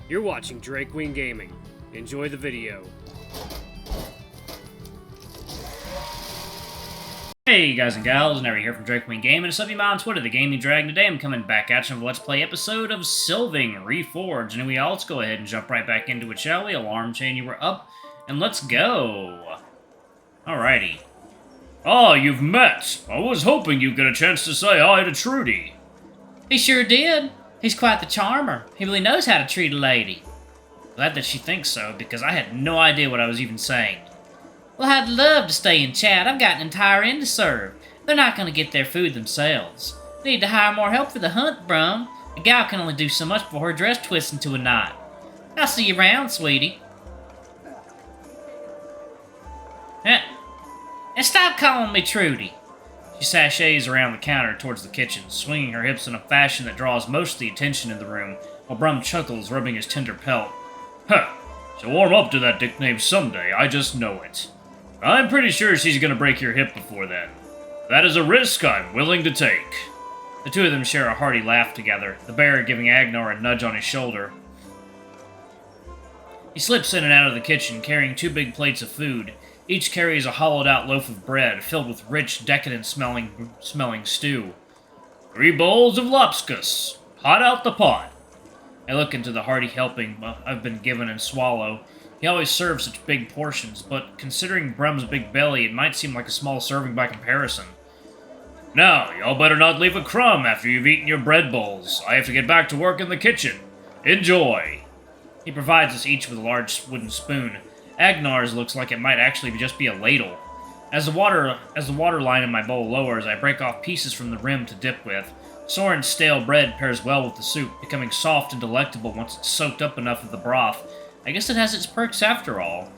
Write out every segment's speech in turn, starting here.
You're watching Drake Wing Gaming. Enjoy the video. Hey guys and gals, Never here from Drake Wing Gaming. It's me on Twitter, the Gaming Dragon. Today I'm coming back at you with a Let's Play episode of Sylving, Reforged. And let's go ahead and jump right back into it, shall we? Alarm chain, you were up, and let's go. Alrighty. Ah, you've met. I was hoping you'd get a chance to say hi to Trudy. He sure did. He's quite the charmer. He really knows how to treat a lady. Glad that she thinks so, because I had no idea what I was even saying. Well, I'd love to stay and chat. I've got an entire inn to serve. They're not going to get their food themselves. Need to hire more help for the hunt, Brum. A gal can only do so much before her dress twists into a knot. I'll see you around, sweetie. And stop calling me Trudy. She sachets around the counter towards the kitchen, swinging her hips in a fashion that draws most of the attention in the room, while Brum chuckles, rubbing his tender pelt. Huh, she'll warm up to that nickname someday, I just know it. I'm pretty sure she's gonna break your hip before then. That is a risk I'm willing to take. The two of them share a hearty laugh together, the bear giving Agnar a nudge on his shoulder. He slips in and out of the kitchen, carrying 2 big plates of food. Each carries a hollowed-out loaf of bread, filled with rich, decadent-smelling stew. 3 bowls of lopskus, hot out the pot. I look into the hearty helping I've been given and swallow. He always serves such big portions, but considering Brum's big belly, it might seem like a small serving by comparison. Now, y'all better not leave a crumb after you've eaten your bread bowls. I have to get back to work in the kitchen. Enjoy. He provides us each with a large wooden spoon. Agnar's looks like it might actually just be a ladle. As the water line in my bowl lowers, I break off pieces from the rim to dip with. Soren's stale bread pairs well with the soup, becoming soft and delectable once it's soaked up enough of the broth. I guess it has its perks after all.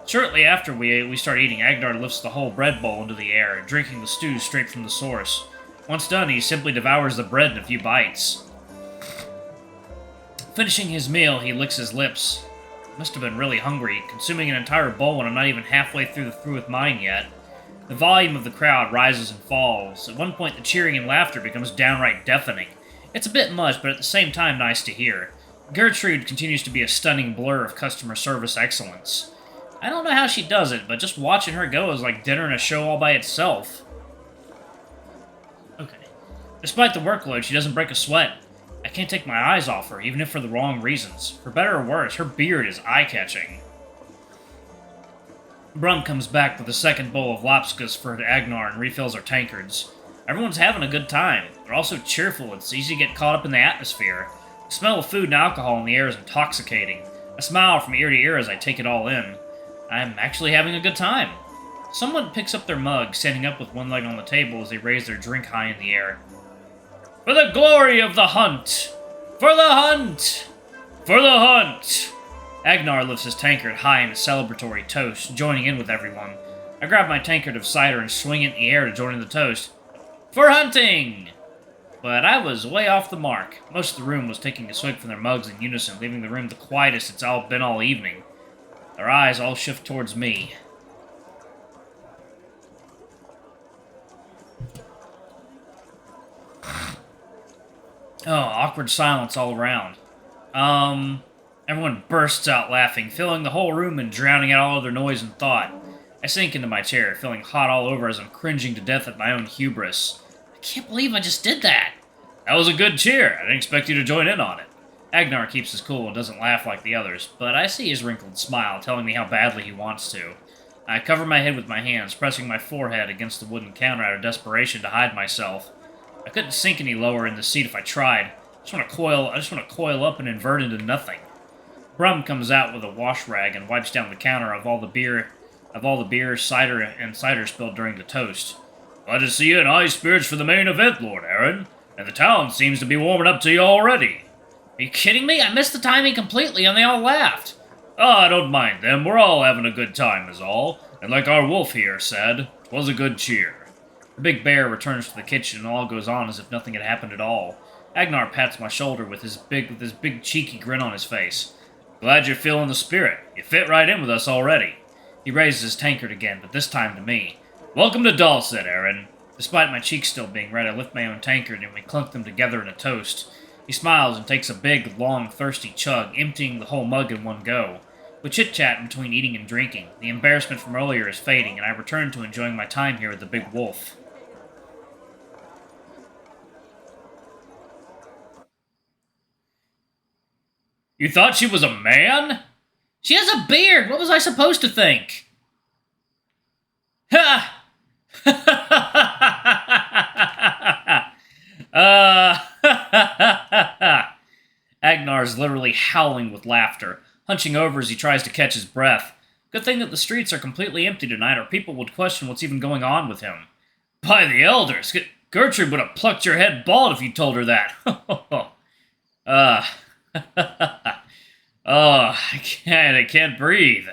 Shortly after we start eating, Agnar lifts the whole bread bowl into the air, drinking the stew straight from the source. Once done, he simply devours the bread in a few bites. Finishing his meal, he licks his lips. Must have been really hungry, consuming an entire bowl and I'm not even halfway through with mine yet. The volume of the crowd rises and falls. At one point, the cheering and laughter becomes downright deafening. It's a bit much, but at the same time nice to hear. Gertrude continues to be a stunning blur of customer service excellence. I don't know how she does it, but just watching her go is like dinner and a show all by itself. Okay. Despite the workload, she doesn't break a sweat. I can't take my eyes off her, even if for the wrong reasons. For better or worse, her beard is eye-catching. Brum comes back with a second bowl of lopskus for Agnar and refills our tankards. Everyone's having a good time. They're also cheerful. It's easy to get caught up in the atmosphere. The smell of food and alcohol in the air is intoxicating. I smile from ear to ear as I take it all in. I'm actually having a good time. Someone picks up their mug, standing up with one leg on the table as they raise their drink high in the air. For the glory of the hunt! For the hunt! For the hunt! Agnar lifts his tankard high in a celebratory toast, joining in with everyone. I grab my tankard of cider and swing it in the air to join in the toast. For hunting! But I was way off the mark. Most of the room was taking a swig from their mugs in unison, leaving the room the quietest it's been all evening. Their eyes all shift towards me. Oh, awkward silence all around. Everyone bursts out laughing, filling the whole room and drowning out all other noise and thought. I sink into my chair, feeling hot all over as I'm cringing to death at my own hubris. I can't believe I just did that. That was a good cheer. I didn't expect you to join in on it. Agnar keeps his cool and doesn't laugh like the others, but I see his wrinkled smile telling me how badly he wants to. I cover my head with my hands, pressing my forehead against the wooden counter out of desperation to hide myself. I couldn't sink any lower in the seat if I tried. I just want to coil up and invert into nothing. Brum comes out with a wash rag and wipes down the counter of all the beer, cider, and cider spilled during the toast. Glad to see you in high spirits for the main event, Lord Aron. And the town seems to be warming up to you already. Are you kidding me? I missed the timing completely and they all laughed. Ah, don't mind them. We're all having a good time is all. And like our wolf here said, 'twas a good cheer. The big bear returns to the kitchen and all goes on as if nothing had happened at all. Agnar pats my shoulder with his big cheeky grin on his face. Glad you're feeling the spirit. You fit right in with us already. He raises his tankard again, but this time to me. Welcome to Dalset, Aron. Despite my cheeks still being red, I lift my own tankard and we clunk them together in a toast. He smiles and takes a big, long, thirsty chug, emptying the whole mug in one go. We chit-chat between eating and drinking. The embarrassment from earlier is fading, and I return to enjoying my time here with the big wolf. You thought she was a man? She has a beard! What was I supposed to think? Ha! Agnar's literally howling with laughter, hunching over as he tries to catch his breath. Good thing that the streets are completely empty tonight, or people would question what's even going on with him. By the elders, Gertrude would have plucked your head bald if you told her that. I can't breathe.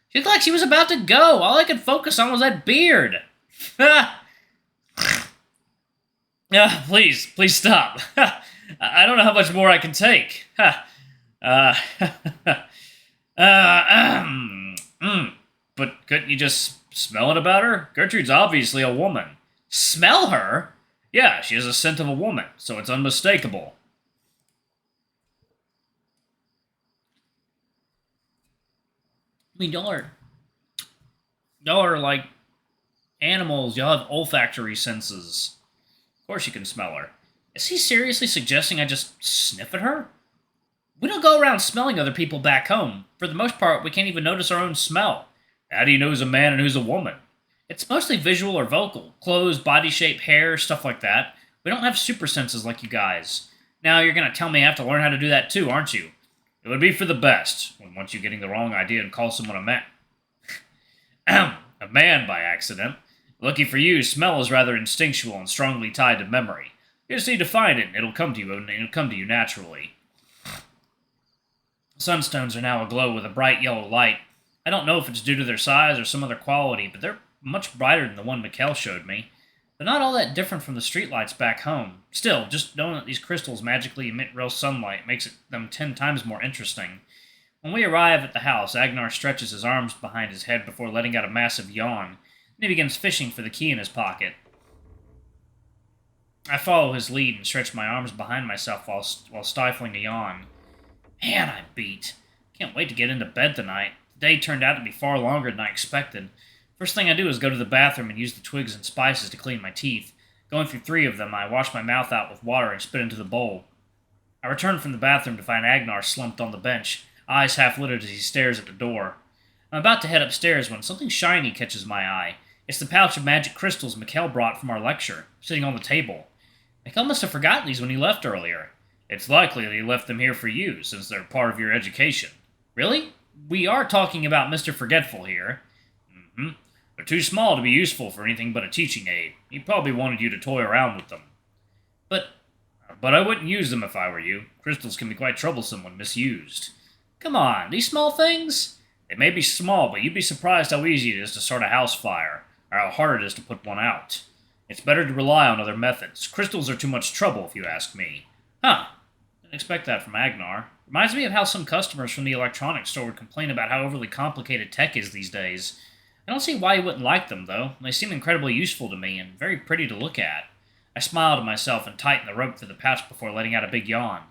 She looked like she was about to go. All I could focus on was that beard. Please stop. I don't know how much more I can take. But couldn't you just smell it about her? Gertrude's obviously a woman. Smell her? Yeah, she has a scent of a woman, so it's unmistakable. I mean, y'all are like animals. Y'all have olfactory senses. Of course you can smell her. Is he seriously suggesting I just sniff at her? We don't go around smelling other people back home. For the most part, we can't even notice our own smell. How do you know who's a man and who's a woman? It's mostly visual or vocal. Clothes, body shape, hair, stuff like that. We don't have super senses like you guys. Now you're gonna tell me I have to learn how to do that too, aren't you? It would be for the best. Wouldn't want you getting the wrong idea and call someone a man. A man by accident. Lucky for you, smell is rather instinctual and strongly tied to memory. You just need to find it, and it'll come to you, and it'll come to you naturally. Sunstones are now aglow with a bright yellow light. I don't know if it's due to their size or some other quality, but they're much brighter than the one Mikkel showed me. They're not all that different from the streetlights back home. Still, just knowing that these crystals magically emit real sunlight makes them 10 times more interesting. When we arrive at the house, Agnar stretches his arms behind his head before letting out a massive yawn. Then he begins fishing for the key in his pocket. I follow his lead and stretch my arms behind myself while stifling a yawn. Man, I'm beat. Can't wait to get into bed tonight. The day turned out to be far longer than I expected. First thing I do is go to the bathroom and use the twigs and spices to clean my teeth. Going through 3 of them, I wash my mouth out with water and spit into the bowl. I return from the bathroom to find Agnar slumped on the bench, eyes half-lidded as he stares at the door. I'm about to head upstairs when something shiny catches my eye. It's the pouch of magic crystals Mikkel brought from our lecture, sitting on the table. Mikkel must have forgotten these when he left earlier. It's likely that he left them here for you, since they're part of your education. Really? We are talking about Mr. Forgetful here. Mm-hmm. They're too small to be useful for anything but a teaching aid. He probably wanted you to toy around with them. But I wouldn't use them if I were you. Crystals can be quite troublesome when misused. Come on, these small things? They may be small, but you'd be surprised how easy it is to start a house fire, or how hard it is to put one out. It's better to rely on other methods. Crystals are too much trouble, if you ask me. Huh. Didn't expect that from Agnar. Reminds me of how some customers from the electronics store would complain about how overly complicated tech is these days. I don't see why you wouldn't like them, though. They seem incredibly useful to me and very pretty to look at. I smile to myself and tighten the rope to the pouch before letting out a big yawn.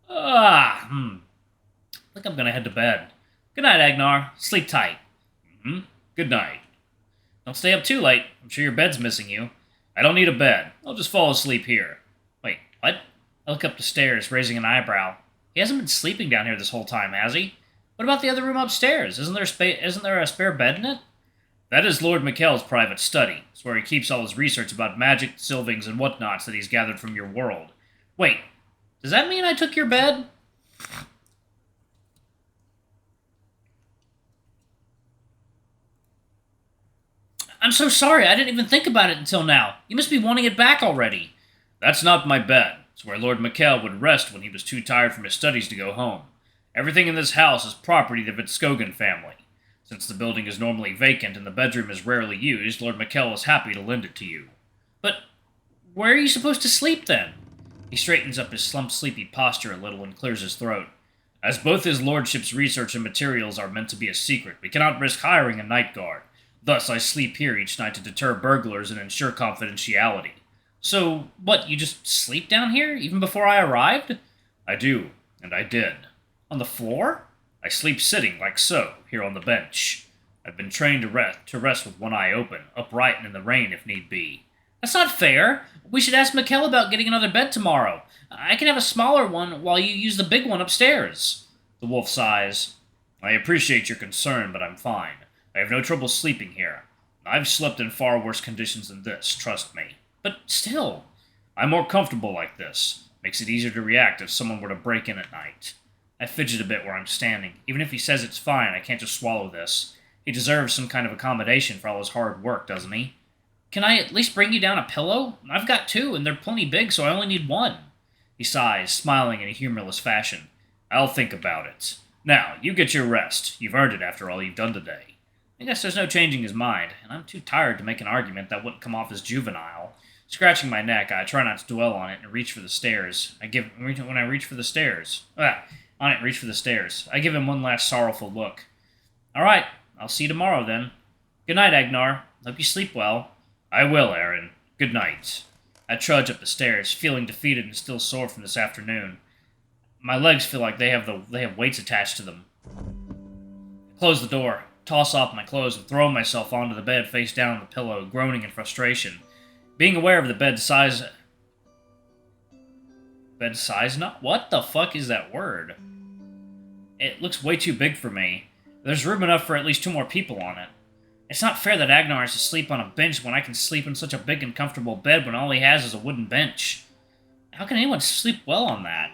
I think I'm gonna head to bed. Good night, Agnar. Sleep tight. Good night. Don't stay up too late. I'm sure your bed's missing you. I don't need a bed. I'll just fall asleep here. Wait, what? I look up the stairs, raising an eyebrow. He hasn't been sleeping down here this whole time, has he? What about the other room upstairs? Isn't there a spare bed in it? That is Lord Mikkel's private study. It's where he keeps all his research about magic, Sylvings, and whatnots that he's gathered from your world. Wait, does that mean I took your bed? I'm so sorry, I didn't even think about it until now. You must be wanting it back already. That's not my bed. It's where Lord Mikkel would rest when he was too tired from his studies to go home. Everything in this house is property of the Skogan family. Since the building is normally vacant and the bedroom is rarely used, Lord Mikkel is happy to lend it to you. But where are you supposed to sleep then? He straightens up his slumped, sleepy posture a little and clears his throat. As both his lordship's research and materials are meant to be a secret, we cannot risk hiring a night guard. Thus, I sleep here each night to deter burglars and ensure confidentiality. So, what, you just sleep down here, even before I arrived? I do, and I did. On the floor? I sleep sitting, like so, here on the bench. I've been trained to rest with one eye open, upright and in the rain if need be. That's not fair. We should ask Mikkel about getting another bed tomorrow. I can have a smaller one while you use the big one upstairs. The wolf sighs. I appreciate your concern, but I'm fine. I have no trouble sleeping here. I've slept in far worse conditions than this, trust me. But still... I'm more comfortable like this. Makes it easier to react if someone were to break in at night. I fidget a bit where I'm standing. Even if he says it's fine, I can't just swallow this. He deserves some kind of accommodation for all his hard work, doesn't he? Can I at least bring you down a pillow? I've got two, and they're plenty big, so I only need one. He sighs, smiling in a humorless fashion. I'll think about it. Now, you get your rest. You've earned it after all you've done today. I guess there's no changing his mind, and I'm too tired to make an argument that wouldn't come off as juvenile. Scratching my neck, I try not to dwell on it and reach for the stairs. I give him one last sorrowful look. All right, I'll see you tomorrow then. Good night, Agnar. Hope you sleep well. I will, Aron. Good night. I trudge up the stairs, feeling defeated and still sore from this afternoon. My legs feel like they have weights attached to them. I close the door, toss off my clothes, and throw myself onto the bed face down on the pillow, groaning in frustration. Being aware of the bed size... Bed size? Not what the fuck is that word? It looks way too big for me. There's room enough for at least 2 more people on it. It's not fair that Agnar has to sleep on a bench when I can sleep in such a big and comfortable bed when all he has is a wooden bench. How can anyone sleep well on that?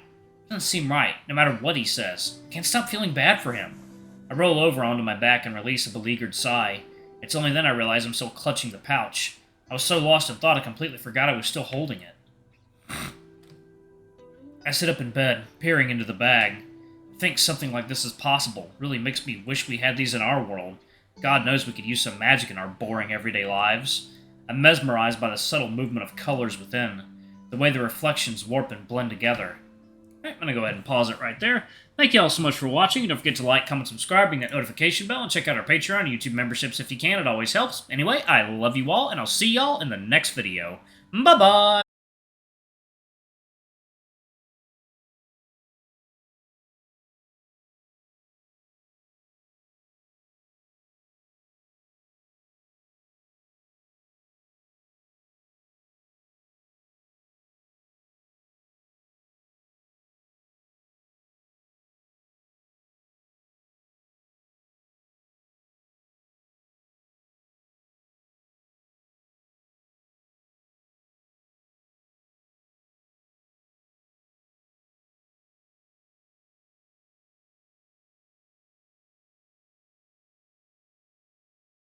Doesn't seem right, no matter what he says. I can't stop feeling bad for him. I roll over onto my back and release a beleaguered sigh. It's only then I realize I'm still clutching the pouch. I was so lost in thought I completely forgot I was still holding it. I sit up in bed, peering into the bag. I think something like this is possible. Really makes me wish we had these in our world. God knows we could use some magic in our boring everyday lives. I'm mesmerized by the subtle movement of colors within, the way the reflections warp and blend together. Alright, I'm going to go ahead and pause it right there. Thank you all so much for watching. Don't forget to like, comment, subscribe, ring that notification bell, and check out our Patreon and YouTube memberships if you can. It always helps. Anyway, I love you all, and I'll see y'all in the next video. Bye-bye!